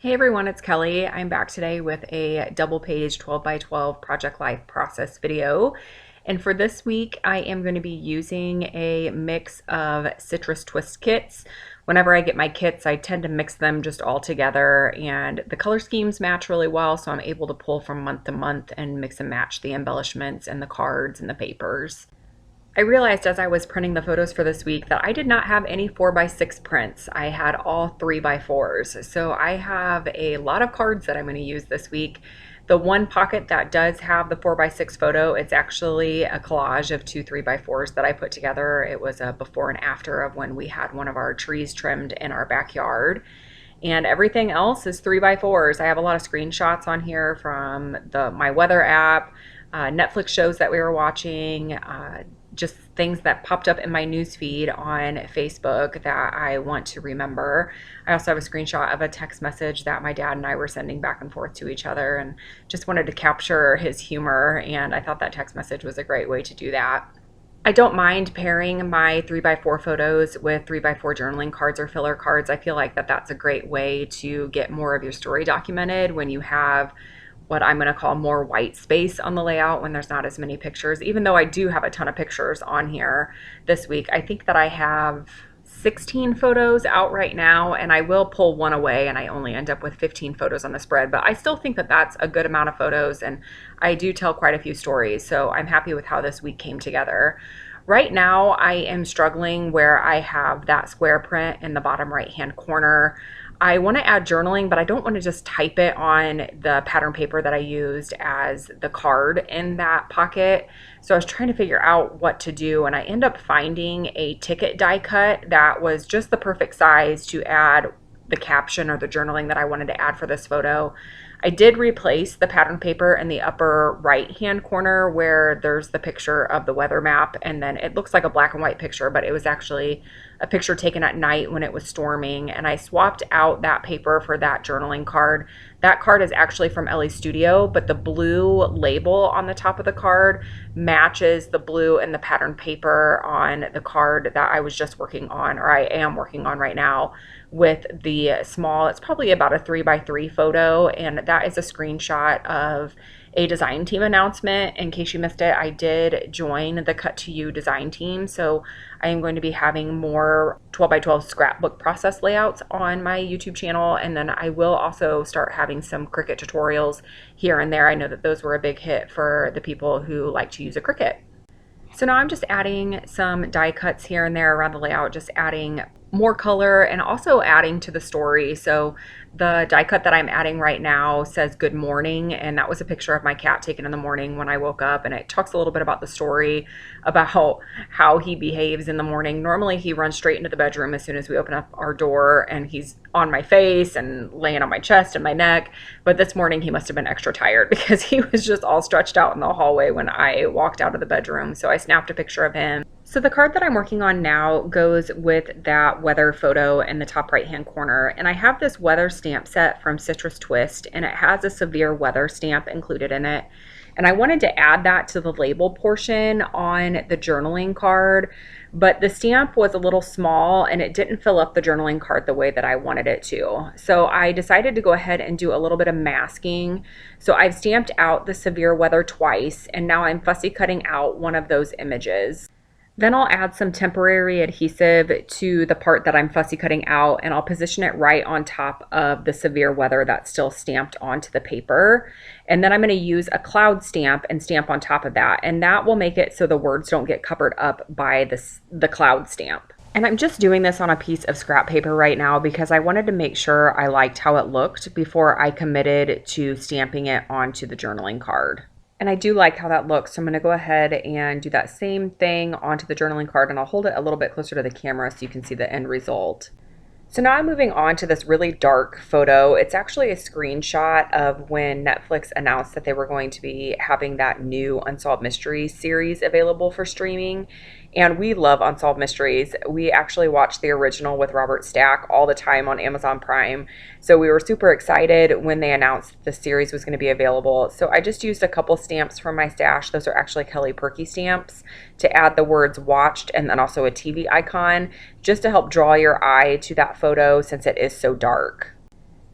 Hey everyone, it's Kelly. I'm back today with a double page 12 by 12 project life process video. And for this week, I am going to be using a mix of citrus twist kits. Whenever I get my kits, I tend to mix them just all together, and the color schemes match really well, so I'm able to pull from month to month and mix and match the embellishments and the cards and the papers. I realized as I was printing the photos for this week that I did not have any 4x6 prints. I had all 3x4s. So I have a lot of cards that I'm going to use this week. The one pocket that does have the 4x6 photo, it's actually a collage of two 3x4s that I put together. It was a before and after of when we had one of our trees trimmed in our backyard. And everything else is 3x4s. I have a lot of screenshots on here from my weather app, Netflix shows that we were watching, just things that popped up in my newsfeed on Facebook that I want to remember. I also have a screenshot of a text message that my dad and I were sending back and forth to each other, and just wanted to capture his humor, and I thought that text message was a great way to do that. I don't mind pairing my 3x4 photos with 3x4 journaling cards or filler cards. I feel like that's a great way to get more of your story documented when you have what I'm going to call more white space on the layout, when there's not as many pictures. Even though I do have a ton of pictures on here this week, I think that I have 16 photos out right now, and I will pull one away and I only end up with 15 photos on the spread, but I still think that that's a good amount of photos, and I do tell quite a few stories, so I'm happy with how this week came together. Right now I am struggling where I have that square print in the bottom right hand corner. I want to add journaling, but I don't want to just type it on the pattern paper that I used as the card in that pocket. So I was trying to figure out what to do, and I end up finding a Ticket die cut that was just the perfect size to add the caption or the journaling that I wanted to add for this photo. I did replace the pattern paper in the upper right hand corner where there's the picture of the weather map, and then it looks like a black and white picture, but it was actually a picture taken at night when it was storming, and I swapped out that paper for that journaling card. That card is actually from Ellie Studio, but the blue label on the top of the card matches the blue and the pattern paper on the card that I was just working on, or I am working on right now, with the small, it's probably about a 3x3 photo, and that is a screenshot of a design team announcement. In case you missed it, I did join the Cut to You design team, so I am going to be having more 12x12 scrapbook process layouts on my YouTube channel, and then I will also start having some Cricut tutorials here and there. I know that those were a big hit for the people who like to use a Cricut. So now I'm just adding some die cuts here and there around the layout, just adding more color and also adding to the story. So the die cut that I'm adding right now says good morning, and that was a picture of my cat taken in the morning when I woke up, and it talks a little bit about the story, about how he behaves in the morning. Normally he runs straight into the bedroom as soon as we open up our door, and he's on my face and laying on my chest and my neck, but this morning he must have been extra tired because he was just all stretched out in the hallway when I walked out of the bedroom. So I snapped a picture of him. So the card that I'm working on now goes with that weather photo in the top right hand corner, and I have this weather stamp set from Citrus Twist, and it has a severe weather stamp included in it, and I wanted to add that to the label portion on the journaling card, but the stamp was a little small and it didn't fill up the journaling card the way that I wanted it to. So I decided to go ahead and do a little bit of masking. So I've stamped out the severe weather twice, and now I'm fussy cutting out one of those images. Then I'll add some temporary adhesive to the part that I'm fussy cutting out, and I'll position it right on top of the severe weather that's still stamped onto the paper. And then I'm going to use a cloud stamp and stamp on top of that, and that will make it so the words don't get covered up by the cloud stamp. And I'm just doing this on a piece of scrap paper right now because I wanted to make sure I liked how it looked before I committed to stamping it onto the journaling card. And I do like how that looks, so I'm going to go ahead and do that same thing onto the journaling card, and I'll hold it a little bit closer to the camera so you can see the end result. So now I'm moving on to this really dark photo. It's actually a screenshot of when Netflix announced that they were going to be having that new Unsolved Mysteries series available for streaming. And we love Unsolved Mysteries. We actually watch the original with Robert Stack all the time on Amazon Prime. So we were super excited when they announced the series was going to be available. So I just used a couple stamps from my stash. Those are actually Kelly Perky stamps to add the words watched and then also a TV icon just to help draw your eye to that photo since it is so dark.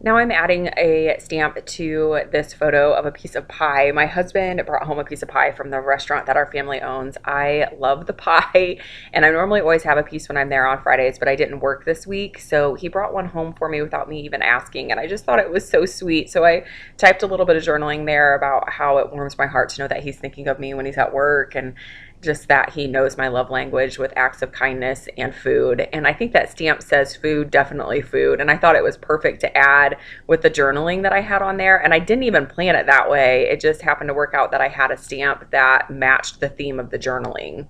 Now I'm adding a stamp to this photo of a piece of pie. My husband brought home a piece of pie from the restaurant that our family owns. I love the pie, and I normally always have a piece when I'm there on Fridays, but I didn't work this week, so he brought one home for me without me even asking, and I just thought it was so sweet. So I typed a little bit of journaling there about how it warms my heart to know that he's thinking of me when he's at work, and just that he knows my love language with acts of kindness and food. And I think that stamp says food, definitely food. And I thought it was perfect to add with the journaling that I had on there. And I didn't even plan it that way. It just happened to work out that I had a stamp that matched the theme of the journaling.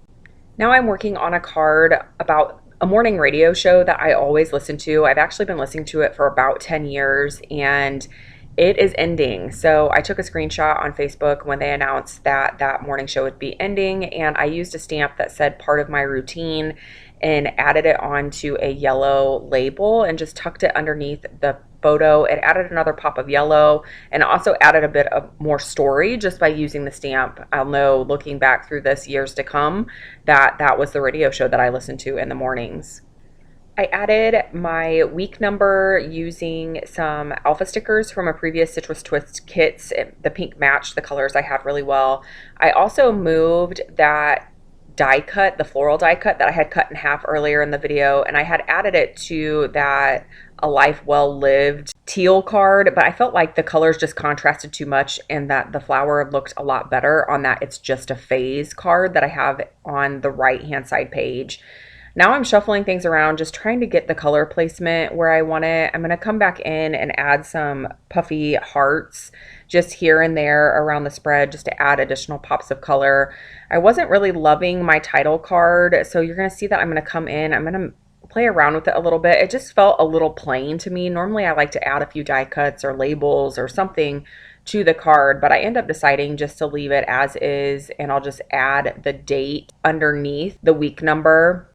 Now I'm working on a card about a morning radio show that I always listen to. I've actually been listening to it for about 10 years, and it is ending. So I took a screenshot on Facebook when they announced that that morning show would be ending, and I used a stamp that said part of my routine and added it onto a yellow label and just tucked it underneath the photo. It added another pop of yellow and also added a bit of more story just by using the stamp. I'll know looking back through this years to come that that was the radio show that I listened to in the mornings. I added my week number using some alpha stickers from a previous Citrus Twist kits. The pink matched the colors I had really well. I also moved that die cut, the floral die cut that I had cut in half earlier in the video, and I had added it to that A Life Well Lived teal card, but I felt like the colors just contrasted too much and that the flower looked a lot better on that It's Just a Phase card that I have on the right hand side page. Now I'm shuffling things around, just trying to get the color placement where I want it. I'm going to come back in and add some puffy hearts just here and there around the spread just to add additional pops of color. I wasn't really loving my title card, so you're going to see that I'm going to come in. I'm going to play around with it a little bit. It just felt a little plain to me. Normally I like to add a few die cuts or labels or something to the card, but I end up deciding just to leave it as is, and I'll just add the date underneath the week number.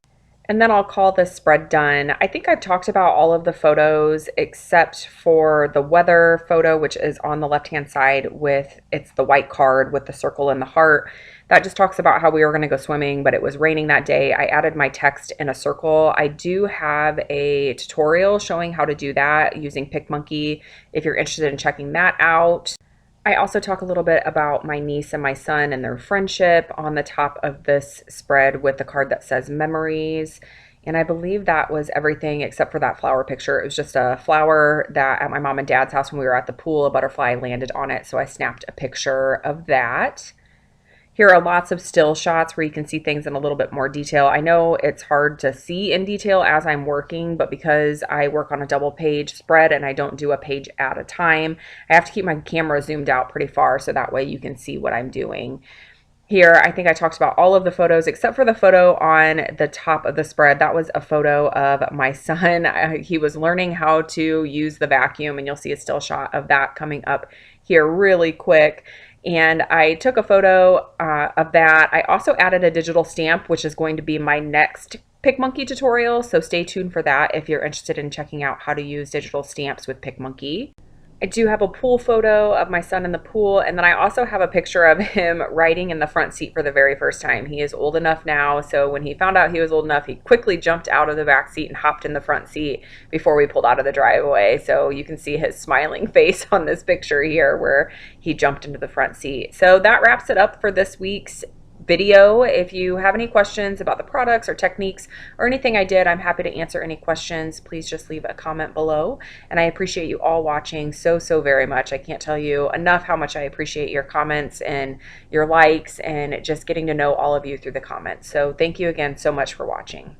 And then I'll call this spread done. I think I've talked about all of the photos except for the weather photo, which is on the left-hand side it's the white card with the circle and the heart. That just talks about how we were gonna go swimming, but it was raining that day. I added my text in a circle. I do have a tutorial showing how to do that using PicMonkey if you're interested in checking that out. I also talk a little bit about my niece and my son and their friendship on the top of this spread with the card that says memories. And I believe that was everything except for that flower picture. It was just a flower that at my mom and dad's house when we were at the pool, a butterfly landed on it. So I snapped a picture of that. Here are lots of still shots where you can see things in a little bit more detail. I know it's hard to see in detail as I'm working, but because I work on a double page spread and I don't do a page at a time, I have to keep my camera zoomed out pretty far so that way you can see what I'm doing. Here, I think I talked about all of the photos except for the photo on the top of the spread. That was a photo of my son. He was learning how to use the vacuum, and you'll see a still shot of that coming up here really quick. And I took a photo of that. I also added a digital stamp, which is going to be my next PicMonkey tutorial. So stay tuned for that if you're interested in checking out how to use digital stamps with PicMonkey. I do have a pool photo of my son in the pool, and then I also have a picture of him riding in the front seat for the very first time. He is old enough now, so when he found out he was old enough, he quickly jumped out of the back seat and hopped in the front seat before we pulled out of the driveway. So you can see his smiling face on this picture here where he jumped into the front seat. So that wraps it up for this week's video. If you have any questions about the products or techniques or anything I did, I'm happy to answer any questions. Please just leave a comment below. And I appreciate you all watching so very much. I can't tell you enough how much I appreciate your comments and your likes and just getting to know all of you through the comments. So thank you again so much for watching.